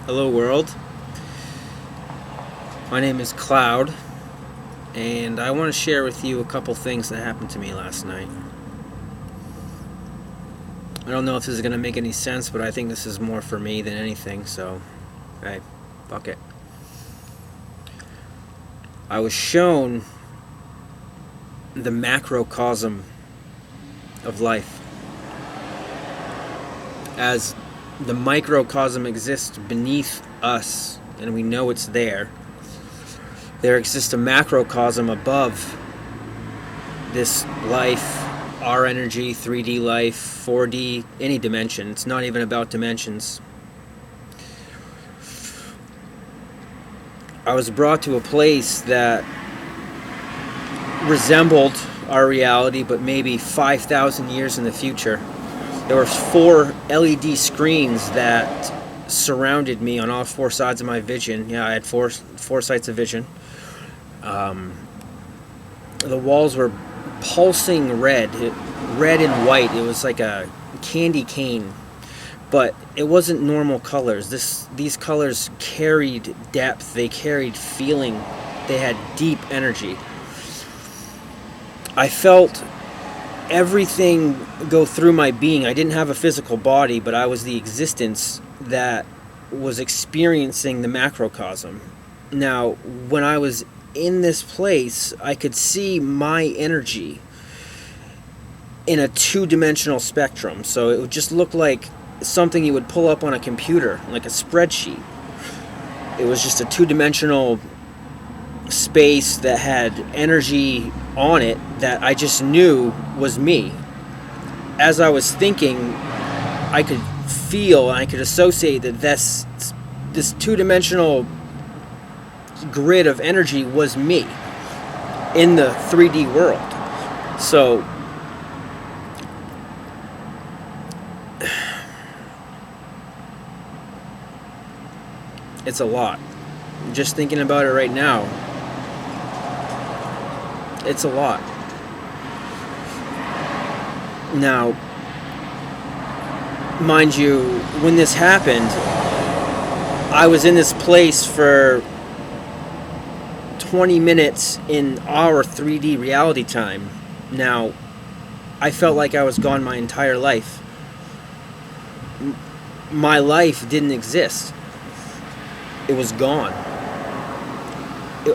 Hello world, my name is Cloud, and I want to share with you a couple things that happened to me last night. I don't know if this is going to make any sense, but I think this is more for me than anything, so hey, fuck it. I was shown the macrocosm of life, as the microcosm exists beneath us and we know it's there. There exists a macrocosm above this life, our energy, 3D life, 4D, any dimension. It's not even about dimensions. I was brought to a place that resembled our reality, but maybe 5,000 years in the future. There were 4 LED screens that surrounded me on all 4 sides of my vision. Yeah, I had four sights of vision. The walls were pulsing red and white. It was like a candy cane, but it wasn't normal colors. These colors carried depth. They carried feeling. They had deep energy. I felt everything go through my being. I didn't have a physical body, but I was the existence that was experiencing the macrocosm. Now, when I was in this place, I could see my energy in a 2-dimensional spectrum. So it would just look like something you would pull up on a computer, like a spreadsheet. It was just a 2-dimensional space that had energy on it that I just knew was me. As I was thinking, I could feel and I could associate that this 2-dimensional grid of energy was me in the 3D world. So it's a lot. Just thinking about it right now, it's a lot. Now, mind you, when this happened, I was in this place for 20 minutes in our 3D reality time. Now, I felt like I was gone my entire life. My life didn't exist. It was gone.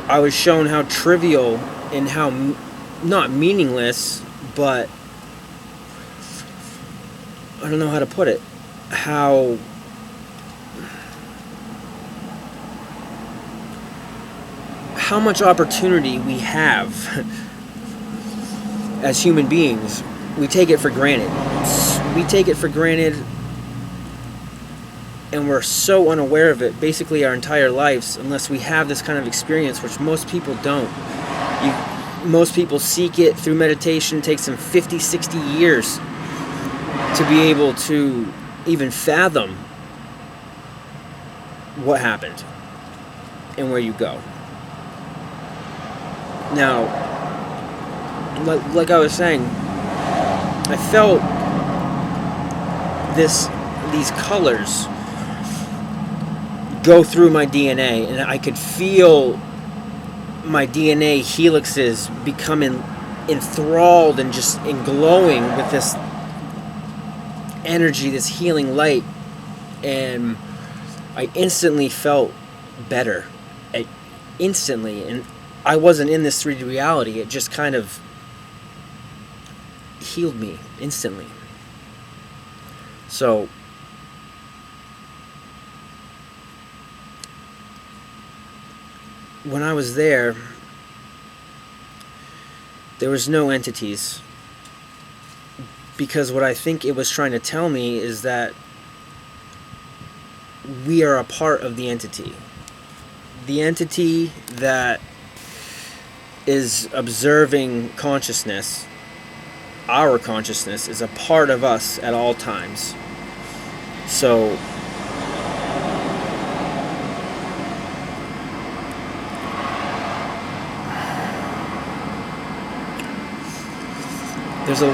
I was shown how trivial and how not meaningless, but I don't know how to put it. How much opportunity we have as human beings. We take it for granted. We take it for granted, and we're so unaware of it basically our entire lives, unless we have this kind of experience, which most people don't. Most people seek it through meditation. It takes them 50, 60 years to be able to even fathom what happened and where you go. Now, like I was saying, I felt these colors go through my DNA, and I could feel my DNA helixes becoming enthralled and just glowing with this energy, this healing light, and I instantly felt better. Instantly, and I wasn't in this 3D reality. It just kind of healed me instantly. So when I was there was no entities, because what I think it was trying to tell me is that we are a part of the entity. The entity that is observing consciousness, our consciousness, is a part of us at all times. So there's a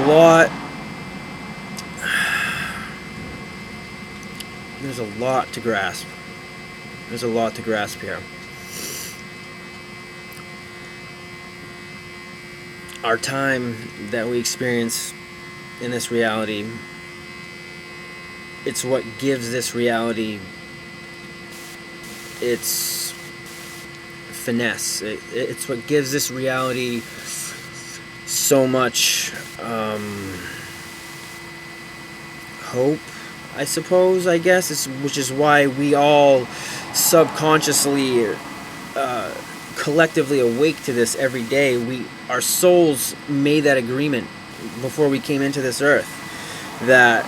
lot to grasp. There's a lot to grasp here. Our time that we experience in this reality, it's what gives this reality its finesse. It's what gives this reality so much hope, I suppose, I guess, which is why we all subconsciously, collectively awake to this every day. Our souls made that agreement before we came into this earth that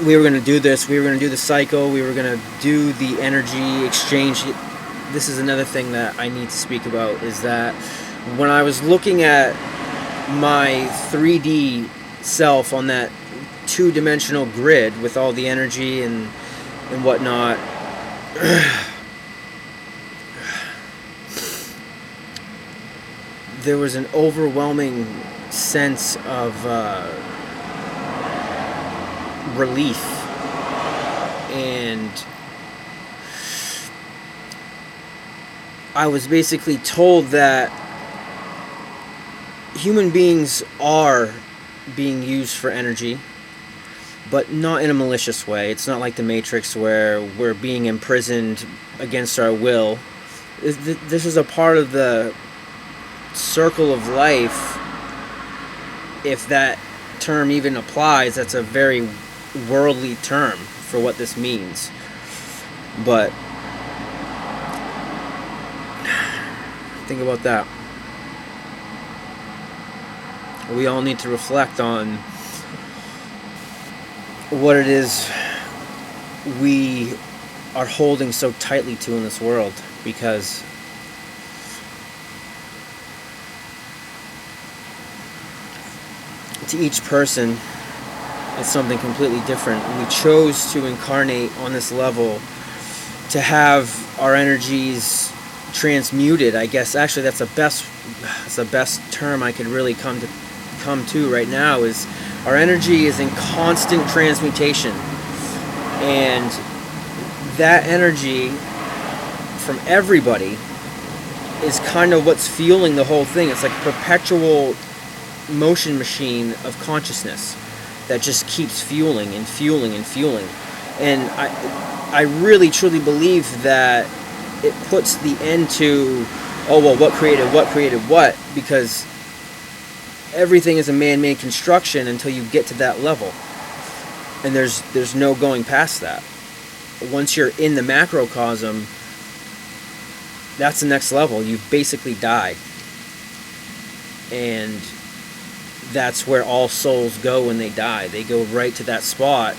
we were going to do this, we were going to do the cycle, we were going to do the energy exchange. This is another thing that I need to speak about, is that when I was looking at my 3D self on that two-dimensional grid with all the energy and whatnot, there was an overwhelming sense of relief, and I was basically told that human beings are being used for energy, but not in a malicious way. It's not like the Matrix where we're being imprisoned against our will. This is a part of the circle of life, if that term even applies. That's a very worldly term for what this means. But think about that. We all need to reflect on what it is we are holding so tightly to in this world, because to each person it's something completely different. We chose to incarnate on this level to have our energies transmuted, I guess. Actually, that's the best term I could really come to right now, is our energy is in constant transmutation, and that energy from everybody is kind of what's fueling the whole thing. It's like a perpetual motion machine of consciousness that just keeps fueling and fueling and fueling. And I really truly believe that it puts the end to, oh well, what created what, because everything is a man-made construction until you get to that level, and there's no going past that. Once you're in the macrocosm, that's the next level. You've basically died, and that's where all souls go when they die. They go right to that spot,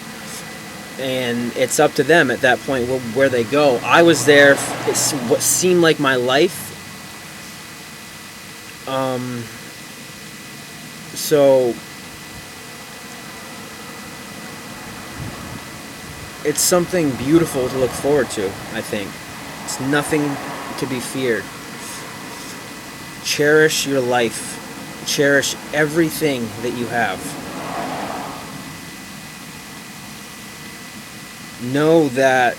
and it's up to them at that point where they go. I was there. It's what seemed like my life. So it's something beautiful to look forward to, I think. It's nothing to be feared. Cherish your life. Cherish everything that you have. Know that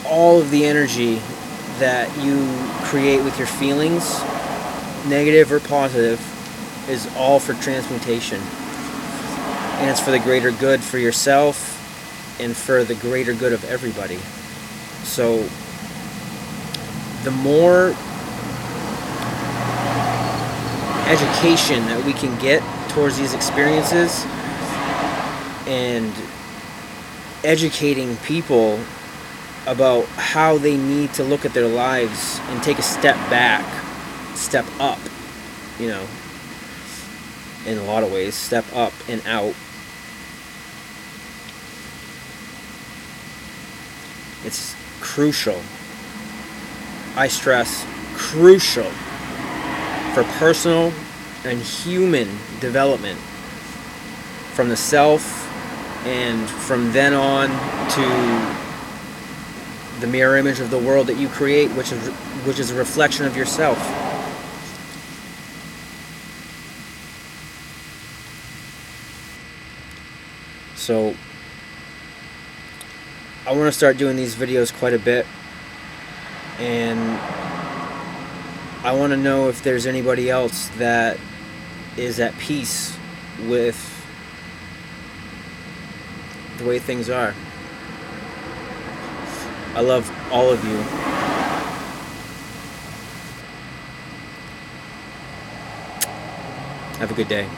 all of the energy that you create with your feelings, negative or positive, is all for transmutation. And it's for the greater good for yourself and for the greater good of everybody. So the more education that we can get towards these experiences, and educating people about how they need to look at their lives and take a step back, step up, in a lot of ways, step up and out. It's crucial. I stress, crucial for personal and human development from the self, and from then on to the mirror image of the world that you create, which is a reflection of yourself. So I want to start doing these videos quite a bit, and I want to know if there's anybody else that is at peace with the way things are. I love all of you. Have a good day.